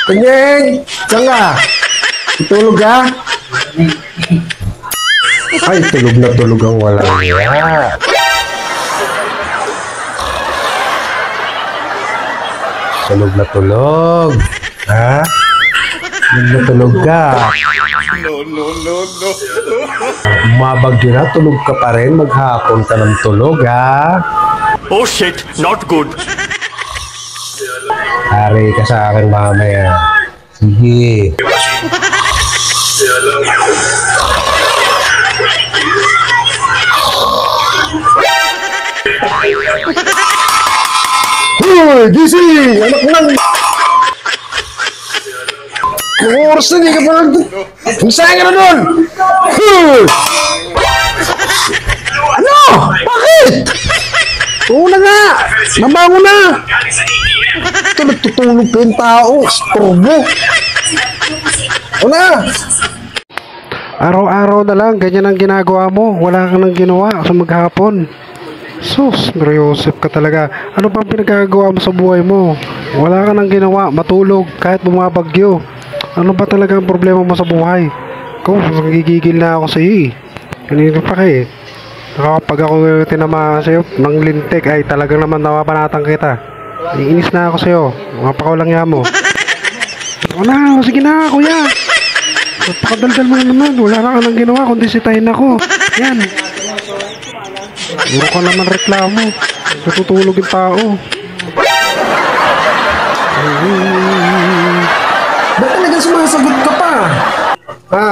Tingin! Saan ka? Tulog ka? Ay, tulog na tulog ang walang iya. Tulog na tulog. Ha? Tulog na tulog ka. No. Umabagyo na, tulog ka pa rin. Maghapon ka ng tulog, ha? Oh shit, not good. Hari ka sa akin mamaya. Sige. Hoy, gising! Anak lang! Oras na, di ka pa lang... Saan ka na doon? Hoy! Ano? Bakit? Oo na nga! Nabango na! Ito, nagtutulog pa yung tao. Storbo! O na! Araw-araw na lang, ganyan ang ginagawa mo. Wala ka nang ginawa sa maghapon. Sus, Mariosep ka talaga. Ano bang pinagagawa mo sa buhay mo? Wala ka nang ginawa, matulog, kahit bumabagyo. Ano ba talaga ang problema mo sa buhay? Kung nagigigil na ako sa iyo eh. Kanina pa kayo. Kapag ako tinamaan sa'yo ng lintik ay talagang naman napapanatang kita. Iinis na ako sa'yo. Mapakaw lang yan mo. Wala, sige na kuya. Napakadaldal mo naman. Wala na ka nang ginawa kundi sitahin ako. Yan. Puro ka naman reklamo. Natutulog yung tao. Ba't talaga sumasagot ka pa? Ha?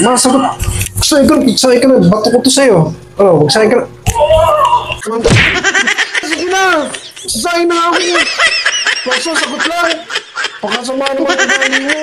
Masagot. Magsahin ka na. Bato ko to sa'yo. Ano? Magsahin ka na. Sige na. Sasahin na ako. Masasagot lang. Pakasama naman ang dami mo.